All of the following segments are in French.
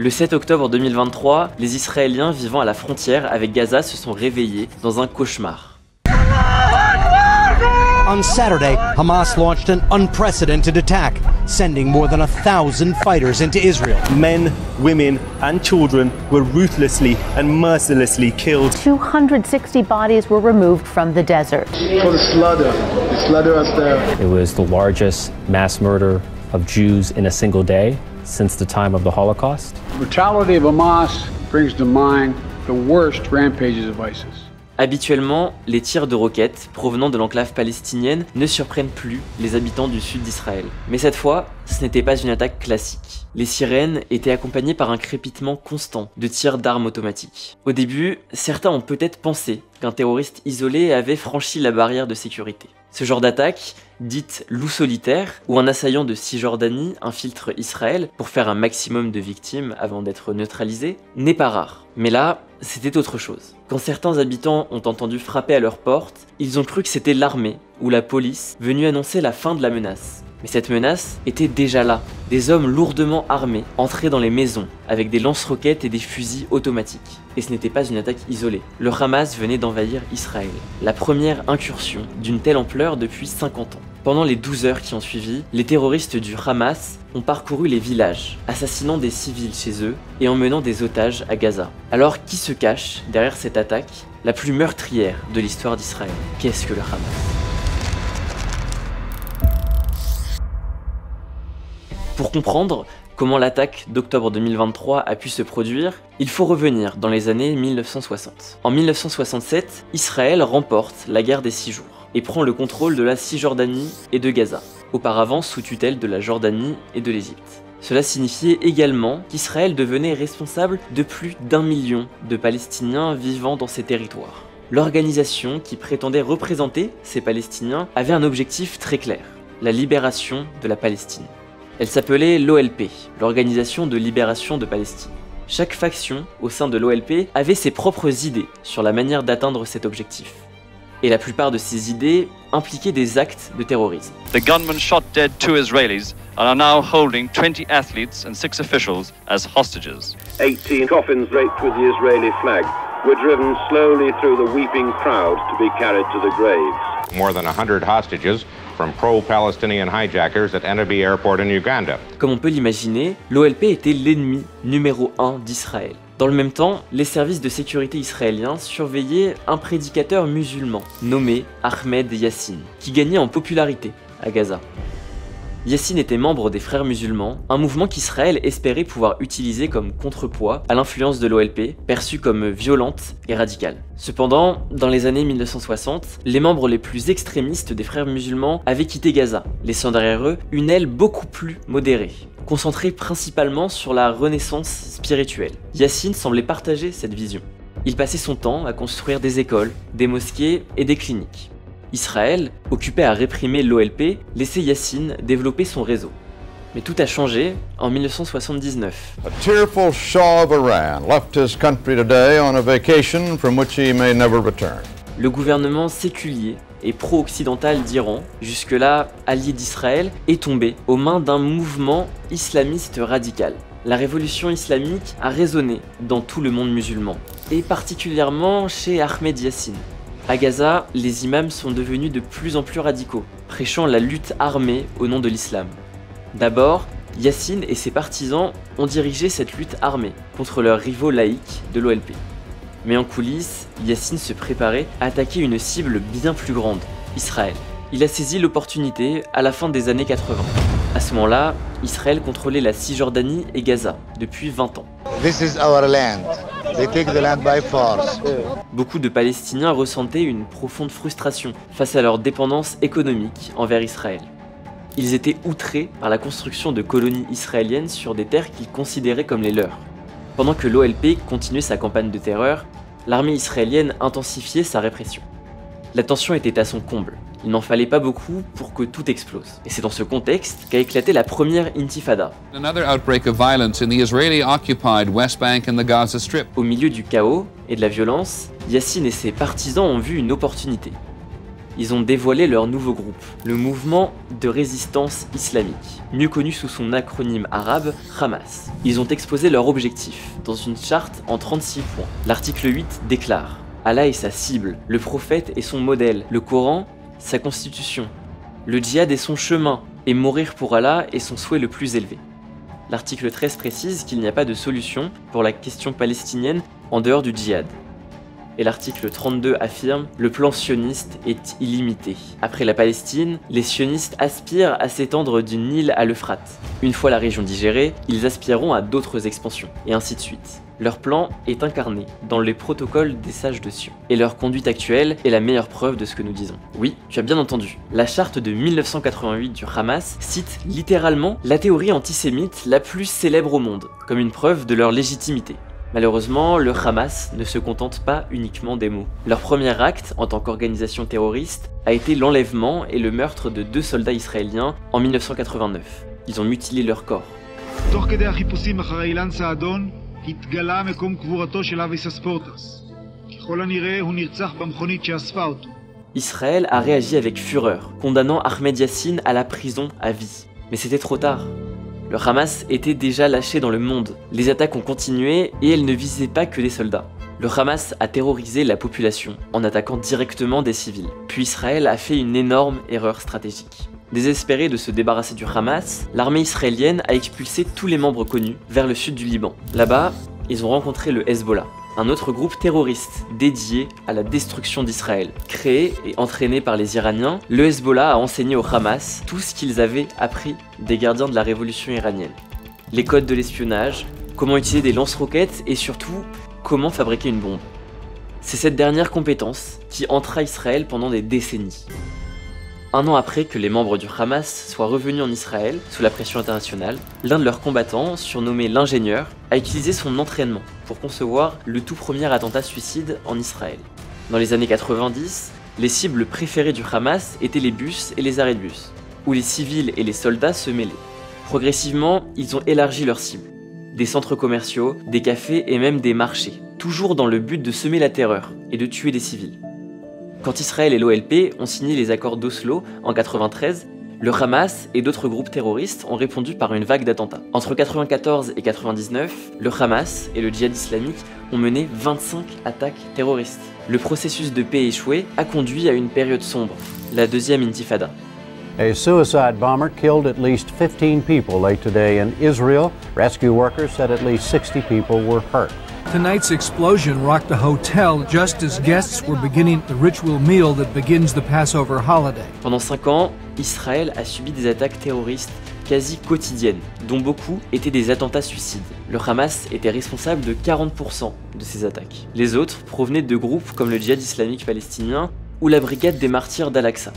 Le 7 octobre 2023, les Israéliens vivant à la frontière avec Gaza se sont réveillés dans un cauchemar. On Saturday, Hamas launched an unprecedented attack, sending more than 1,000 fighters into Israel. Men, women, and children were ruthlessly and mercilessly killed. 260 bodies were removed from the desert. For the slaughter us there. It was the largest mass murder of Jews in a single day since the time of the Holocaust. The brutality of Hamas brings to mind the worst rampages of ISIS. Habituellement, les tirs de roquettes provenant de l'enclave palestinienne ne surprennent plus les habitants du sud d'Israël. Mais cette fois, ce n'était pas une attaque classique. Les sirènes étaient accompagnées par un crépitement constant de tirs d'armes automatiques. Au début, certains ont peut-être pensé qu'un terroriste isolé avait franchi la barrière de sécurité. Ce genre d'attaque, dite loup solitaire, où un assaillant de Cisjordanie infiltre Israël pour faire un maximum de victimes avant d'être neutralisé, n'est pas rare. Mais là, c'était autre chose. Quand certains habitants ont entendu frapper à leur porte, ils ont cru que c'était l'armée ou la police venue annoncer la fin de la menace. Mais cette menace était déjà là. Des hommes lourdement armés entraient dans les maisons avec des lance-roquettes et des fusils automatiques. Et ce n'était pas une attaque isolée. Le Hamas venait d'envahir Israël. La première incursion d'une telle ampleur depuis 50 ans. Pendant les 12 heures qui ont suivi, les terroristes du Hamas ont parcouru les villages, assassinant des civils chez eux et emmenant des otages à Gaza. Alors qui se cache derrière cette attaque, la plus meurtrière de l'histoire d'Israël? Qu'est-ce que le Hamas? Pour comprendre comment l'attaque d'octobre 2023 a pu se produire, il faut revenir dans les années 1960. En 1967, Israël remporte la guerre des 6 jours et prend le contrôle de la Cisjordanie et de Gaza, auparavant sous tutelle de la Jordanie et de l'Égypte. Cela signifiait également qu'Israël devenait responsable de plus d'1 million de Palestiniens vivant dans ces territoires. L'organisation qui prétendait représenter ces Palestiniens avait un objectif très clair, la libération de la Palestine. Elle s'appelait l'OLP, l'Organisation de Libération de Palestine. Chaque faction au sein de l'OLP avait ses propres idées sur la manière d'atteindre cet objectif. Et la plupart de ces idées impliquaient des actes de terrorisme. The gunmen shot dead 2 Israelis and are now holding 20 athletes and 6 officials as hostages. 18 coffins draped with the Israeli flag were driven slowly through the weeping crowd to be carried to the graves. More than 100 hostages from pro-Palestinian hijackers at Entebbe Airport in Uganda. Comme on peut l'imaginer, l'OLP était l'ennemi numéro 1 d'Israël. Dans le même temps, les services de sécurité israéliens surveillaient un prédicateur musulman nommé Ahmed Yassin, qui gagnait en popularité à Gaza. Yassin était membre des Frères musulmans, un mouvement qu'Israël espérait pouvoir utiliser comme contrepoids à l'influence de l'OLP, perçue comme violente et radicale. Cependant, dans les années 1960, les membres les plus extrémistes des Frères musulmans avaient quitté Gaza, laissant derrière eux une aile beaucoup plus modérée, concentrée principalement sur la renaissance spirituelle. Yassin semblait partager cette vision. Il passait son temps à construire des écoles, des mosquées et des cliniques. Israël, occupé à réprimer l'OLP, laissait Yassin développer son réseau. Mais tout a changé en 1979. A tearful Shah of Iran left his country today on a vacation from which he may never return. Le gouvernement séculier et pro-occidental d'Iran, jusque-là allié d'Israël, est tombé aux mains d'un mouvement islamiste radical. La révolution islamique a résonné dans tout le monde musulman, et particulièrement chez Ahmed Yassin. À Gaza, les imams sont devenus de plus en plus radicaux, prêchant la lutte armée au nom de l'islam. D'abord, Yassin et ses partisans ont dirigé cette lutte armée contre leurs rivaux laïcs de l'OLP. Mais en coulisses, Yassin se préparait à attaquer une cible bien plus grande, Israël. Il a saisi l'opportunité à la fin des années 80. À ce moment-là, Israël contrôlait la Cisjordanie et Gaza depuis 20 ans. This is our land. They take the land by force. Beaucoup de Palestiniens ressentaient une profonde frustration face à leur dépendance économique envers Israël. Ils étaient outrés par la construction de colonies israéliennes sur des terres qu'ils considéraient comme les leurs. Pendant que l'OLP continuait sa campagne de terreur, l'armée israélienne intensifiait sa répression. La tension était à son comble. Il n'en fallait pas beaucoup pour que tout explose. Et c'est dans ce contexte qu'a éclaté la première intifada. Another outbreak of violence in the Israeli-occupied West Bank and the Gaza Strip. Au milieu du chaos et de la violence, Yassin et ses partisans ont vu une opportunité. ils ont dévoilé leur nouveau groupe, le mouvement de résistance islamique, mieux connu sous son acronyme arabe Hamas. Ils ont exposé leur objectif dans une charte en 36 points. L'article 8 déclare « Allah est sa cible, le prophète est son modèle, le Coran, sa constitution, le djihad est son chemin, et mourir pour Allah est son souhait le plus élevé. » L'article 13 précise qu'il n'y a pas de solution pour la question palestinienne en dehors du djihad. Et l'article 32 affirme « Le plan sioniste est illimité. Après la Palestine, les sionistes aspirent à s'étendre du Nil à l'Euphrate. Une fois la région digérée, ils aspireront à d'autres expansions, et ainsi de suite. Leur plan est incarné dans les protocoles des sages de Sion. Et leur conduite actuelle est la meilleure preuve de ce que nous disons. Oui, tu as bien entendu. La charte de 1988 du Hamas cite littéralement la théorie antisémite la plus célèbre au monde, comme une preuve de leur légitimité. Malheureusement, le Hamas ne se contente pas uniquement des mots. Leur premier acte, en tant qu'organisation terroriste, a été l'enlèvement et le meurtre de 2 soldats israéliens en 1989. Ils ont mutilé leur corps. התגלה מקום קבורתו של אביס אספורטס. ככל הנראה הוא נרצח במכונית שאספה אותו. Israël a réagi avec fureur, condamnant Ahmed Yassine à la prison à vie. Mais c'était trop tard. Le Hamas était déjà lâché dans le monde. Les attaques ont continué et elles ne visaient pas que des soldats. Le Hamas a terrorisé la population en attaquant directement des civils. Puis Israël a fait une énorme erreur stratégique. Désespérée de se débarrasser du Hamas, l'armée israélienne a expulsé tous les membres connus vers le sud du Liban. Là-bas, ils ont rencontré le Hezbollah, un autre groupe terroriste dédié à la destruction d'Israël. Créé et entraîné par les Iraniens, le Hezbollah a enseigné au Hamas tout ce qu'ils avaient appris des gardiens de la révolution iranienne. Les codes de l'espionnage, comment utiliser des lance-roquettes et surtout, comment fabriquer une bombe. C'est cette dernière compétence qui entra Israël pendant des décennies. Un an après que les membres du Hamas soient revenus en Israël, sous la pression internationale, l'un de leurs combattants, surnommé l'ingénieur, a utilisé son entraînement pour concevoir le tout premier attentat suicide en Israël. Dans les années 90, les cibles préférées du Hamas étaient les bus et les arrêts de bus, où les civils et les soldats se mêlaient. Progressivement, ils ont élargi leurs cibles. Des centres commerciaux, des cafés et même des marchés, toujours dans le but de semer la terreur et de tuer des civils. Quand Israël et l'OLP ont signé les accords d'Oslo en 1993, le Hamas et d'autres groupes terroristes ont répondu par une vague d'attentats. Entre 1994 et 1999, le Hamas et le djihad islamique ont mené 25 attaques terroristes. Le processus de paix échoué a conduit à une période sombre, la deuxième intifada. A suicide bomber killed at least 15 people late today in Israel. Rescue workers said at least 60 people were hurt. Tonight's explosion rocked a hotel just as guests were beginning the ritual meal that begins the Passover holiday. Pendant 5 ans, Israël a subi des attaques terroristes quasi quotidiennes, dont beaucoup étaient des attentats suicides. Le Hamas était responsable de 40% de ces attaques. Les autres provenaient de groupes comme le djihad islamique palestinien ou la brigade des martyrs d'Al-Aqsa,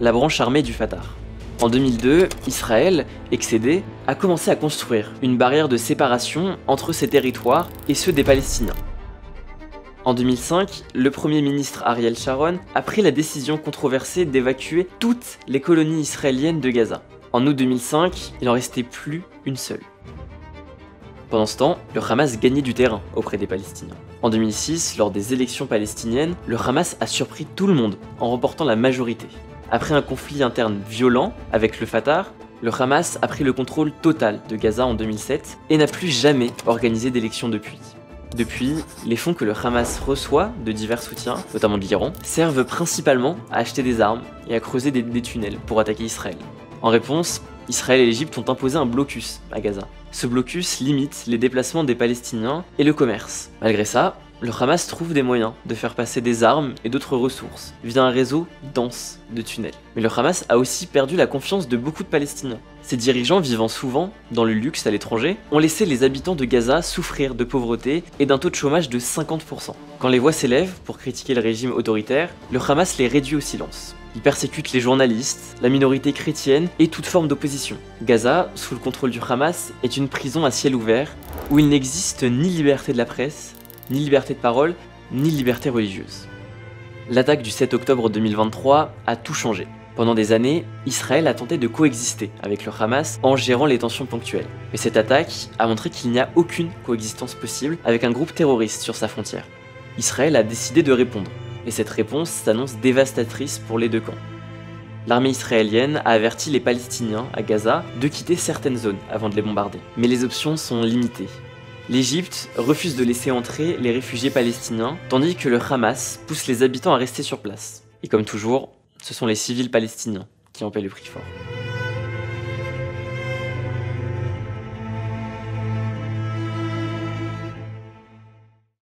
la branche armée du Fatah. En 2002, Israël, excédé, a commencé à construire une barrière de séparation entre ses territoires et ceux des Palestiniens. En 2005, le Premier ministre Ariel Sharon a pris la décision controversée d'évacuer toutes les colonies israéliennes de Gaza. En août 2005, il n'en restait plus une seule. Pendant ce temps, le Hamas gagnait du terrain auprès des Palestiniens. En 2006, lors des élections palestiniennes, le Hamas a surpris tout le monde en remportant la majorité. Après un conflit interne violent avec le Fatah, le Hamas a pris le contrôle total de Gaza en 2007 et n'a plus jamais organisé d'élections depuis. Depuis, les fonds que le Hamas reçoit de divers soutiens, notamment de l'Iran, servent principalement à acheter des armes et à creuser des tunnels pour attaquer Israël. En réponse, Israël et l'Égypte ont imposé un blocus à Gaza. Ce blocus limite les déplacements des Palestiniens et le commerce. Malgré ça, le Hamas trouve des moyens de faire passer des armes et d'autres ressources via un réseau dense de tunnels. Mais le Hamas a aussi perdu la confiance de beaucoup de Palestiniens. Ses dirigeants, vivant souvent dans le luxe à l'étranger, ont laissé les habitants de Gaza souffrir de pauvreté et d'un taux de chômage de 50%. Quand les voix s'élèvent pour critiquer le régime autoritaire, le Hamas les réduit au silence. Il persécute les journalistes, la minorité chrétienne et toute forme d'opposition. Gaza, sous le contrôle du Hamas, est une prison à ciel ouvert où il n'existe ni liberté de la presse, ni liberté de parole, ni liberté religieuse. L'attaque du 7 octobre 2023 a tout changé. Pendant des années, Israël a tenté de coexister avec le Hamas en gérant les tensions ponctuelles. Mais cette attaque a montré qu'il n'y a aucune coexistence possible avec un groupe terroriste sur sa frontière. Israël a décidé de répondre. et cette réponse s'annonce dévastatrice pour les deux camps. L'armée israélienne a averti les Palestiniens à Gaza de quitter certaines zones avant de les bombarder. Mais les options sont limitées. L'Égypte refuse de laisser entrer les réfugiés palestiniens, tandis que le Hamas pousse les habitants à rester sur place. Et comme toujours, ce sont les civils palestiniens qui en paient le prix fort.